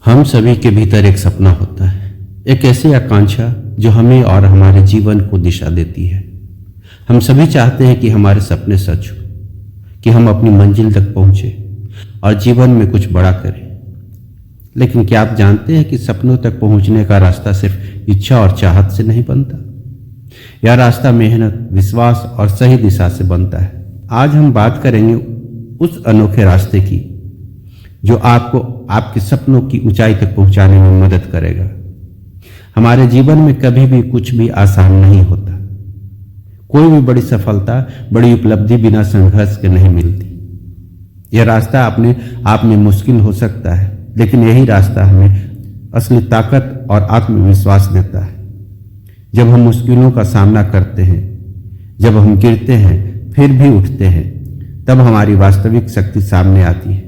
हम सभी के भीतर एक सपना होता है, एक ऐसी आकांक्षा जो हमें और हमारे जीवन को दिशा देती है। हम सभी चाहते हैं कि हमारे सपने सच हो, कि हम अपनी मंजिल तक पहुंचे और जीवन में कुछ बड़ा करें। लेकिन क्या आप जानते हैं कि सपनों तक पहुंचने का रास्ता सिर्फ इच्छा और चाहत से नहीं बनता। यह रास्ता मेहनत, विश्वास और सही दिशा से बनता है। आज हम बात करेंगे उस अनोखे रास्ते की जो आपको आपके सपनों की ऊंचाई तक पहुंचाने में मदद करेगा। हमारे जीवन में कभी भी कुछ भी आसान नहीं होता। कोई भी बड़ी सफलता, बड़ी उपलब्धि बिना संघर्ष के नहीं मिलती। यह रास्ता अपने आप में मुश्किल हो सकता है, लेकिन यही रास्ता हमें असली ताकत और आत्मविश्वास देता है। जब हम मुश्किलों का सामना करते हैं, जब हम गिरते हैं फिर भी उठते हैं, तब हमारी वास्तविक शक्ति सामने आती है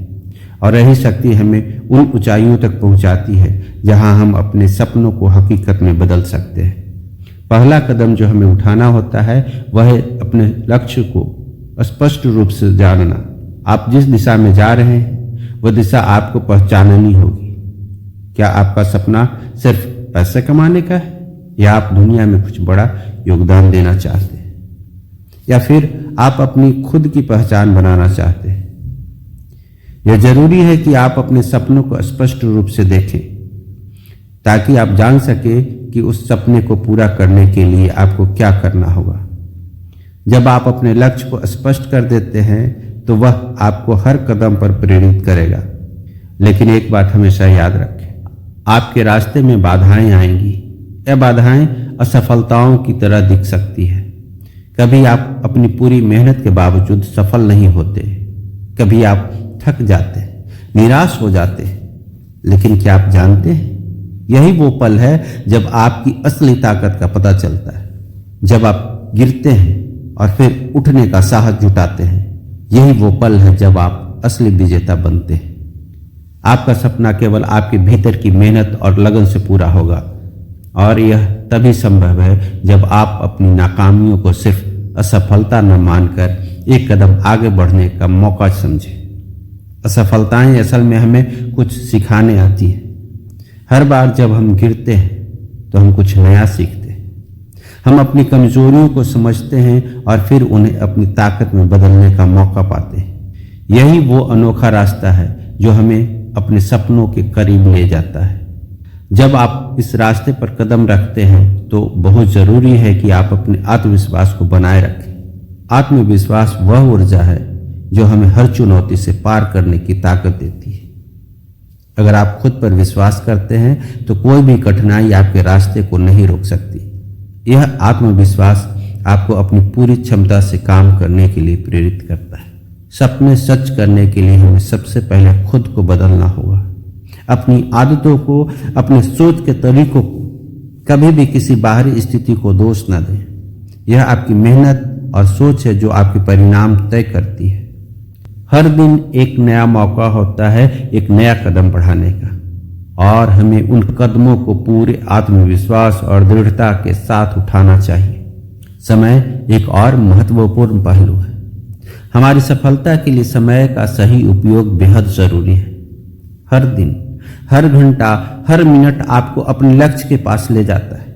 और यही शक्ति हमें उन ऊंचाइयों तक पहुंचाती है जहां हम अपने सपनों को हकीकत में बदल सकते हैं। पहला कदम जो हमें उठाना होता है वह है अपने लक्ष्य को स्पष्ट रूप से जानना। आप जिस दिशा में जा रहे हैं वह दिशा आपको पहचाननी होगी। क्या आपका सपना सिर्फ पैसे कमाने का है, या आप दुनिया में कुछ बड़ा योगदान देना चाहते हैं, या फिर आप अपनी खुद की पहचान बनाना चाहते हैं? यह जरूरी है कि आप अपने सपनों को स्पष्ट रूप से देखें ताकि आप जान सके कि उस सपने को पूरा करने के लिए आपको क्या करना होगा। जब आप अपने लक्ष्य को स्पष्ट कर देते हैं तो वह आपको हर कदम पर प्रेरित करेगा। लेकिन एक बात हमेशा याद रखें, आपके रास्ते में बाधाएं आएंगी। यह बाधाएं असफलताओं की तरह दिख सकती है। कभी आप अपनी पूरी मेहनत के बावजूद सफल नहीं होते, कभी आप थक जाते, निराश हो जाते। लेकिन क्या आप जानते हैं, यही वो पल है जब आपकी असली ताकत का पता चलता है। जब आप गिरते हैं और फिर उठने का साहस जुटाते हैं, यही वो पल है जब आप असली विजेता बनते हैं। आपका सपना केवल आपके भीतर की मेहनत और लगन से पूरा होगा, और यह तभी संभव है जब आप अपनी नाकामियों को सिर्फ असफलता न मानकर एक कदम आगे बढ़ने का मौका समझें। असफलताएं असल में हमें कुछ सिखाने आती हैं। हर बार जब हम गिरते हैं तो हम कुछ नया सीखते हैं। हम अपनी कमजोरियों को समझते हैं और फिर उन्हें अपनी ताकत में बदलने का मौका पाते हैं। यही वो अनोखा रास्ता है जो हमें अपने सपनों के करीब ले जाता है। जब आप इस रास्ते पर कदम रखते हैं तो बहुत जरूरी है कि आप अपने आत्मविश्वास को बनाए रखें। आत्मविश्वास वह ऊर्जा है जो हमें हर चुनौती से पार करने की ताकत देती है। अगर आप खुद पर विश्वास करते हैं तो कोई भी कठिनाई आपके रास्ते को नहीं रोक सकती। यह आत्मविश्वास आपको अपनी पूरी क्षमता से काम करने के लिए प्रेरित करता है। सपने सच करने के लिए हमें सबसे पहले खुद को बदलना होगा। अपनी आदतों को, अपने सोच के तरीकों को, कभी भी किसी बाहरी स्थिति को दोष न दें। यह आपकी मेहनत और सोच है जो आपके परिणाम तय करती है। हर दिन एक नया मौका होता है एक नया कदम बढ़ाने का, और हमें उन कदमों को पूरे आत्मविश्वास और दृढ़ता के साथ उठाना चाहिए। समय एक और महत्वपूर्ण पहलू है। हमारी सफलता के लिए समय का सही उपयोग बेहद जरूरी है। हर दिन, हर घंटा, हर मिनट आपको अपने लक्ष्य के पास ले जाता है।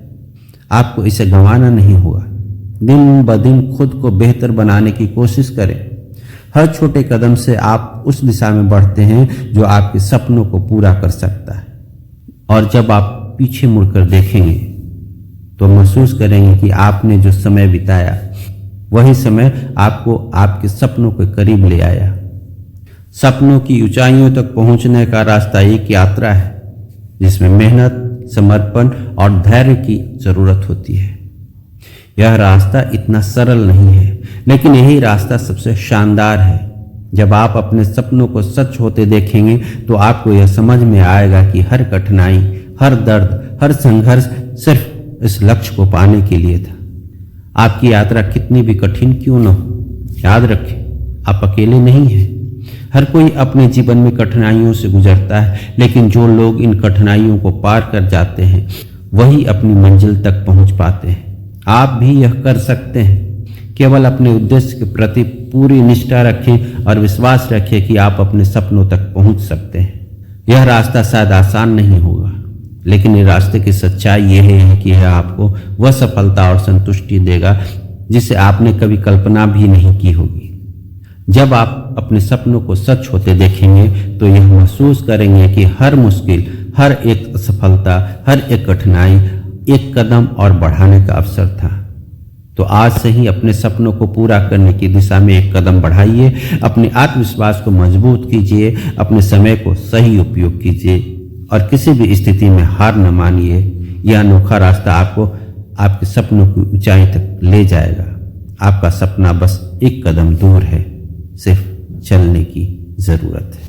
आपको इसे गंवाना नहीं होगा। दिन ब दिन खुद को बेहतर बनाने की कोशिश करें। हर छोटे कदम से आप उस दिशा में बढ़ते हैं जो आपके सपनों को पूरा कर सकता है। और जब आप पीछे मुड़कर देखेंगे तो महसूस करेंगे कि आपने जो समय बिताया वही समय आपको आपके सपनों के करीब ले आया। सपनों की ऊंचाइयों तक पहुंचने का रास्ता एक यात्रा है जिसमें मेहनत, समर्पण और धैर्य की जरूरत होती है। यह रास्ता इतना सरल नहीं है, लेकिन यही रास्ता सबसे शानदार है। जब आप अपने सपनों को सच होते देखेंगे तो आपको यह समझ में आएगा कि हर कठिनाई, हर दर्द, हर संघर्ष सिर्फ इस लक्ष्य को पाने के लिए था। आपकी यात्रा कितनी भी कठिन क्यों न हो, याद रखें आप अकेले नहीं हैं। हर कोई अपने जीवन में कठिनाइयों से गुजरता है, लेकिन जो लोग इन कठिनाइयों को पार कर जाते हैं वही अपनी मंजिल तक पहुंच पाते हैं। आप भी यह कर सकते हैं। केवल अपने उद्देश्य के प्रति पूरी निष्ठा रखें और विश्वास रखें कि आप अपने सपनों तक पहुंच सकते हैं। यह रास्ता शायद आसान नहीं होगा, लेकिन इस रास्ते की सच्चाई यह है कि यह आपको वह सफलता और संतुष्टि देगा जिसे आपने कभी कल्पना भी नहीं की होगी। जब आप अपने सपनों को सच होते देखेंगे तो यह महसूस करेंगे कि हर मुश्किल, हर एक असफलता, हर एक कठिनाई एक कदम और बढ़ाने का अवसर था। तो आज से ही अपने सपनों को पूरा करने की दिशा में एक कदम बढ़ाइए, अपने आत्मविश्वास को मजबूत कीजिए, अपने समय को सही उपयोग कीजिए और किसी भी स्थिति में हार न मानिए। यह अनोखा रास्ता आपको आपके सपनों की ऊंचाई तक ले जाएगा। आपका सपना बस एक कदम दूर है, सिर्फ चलने की जरूरत है।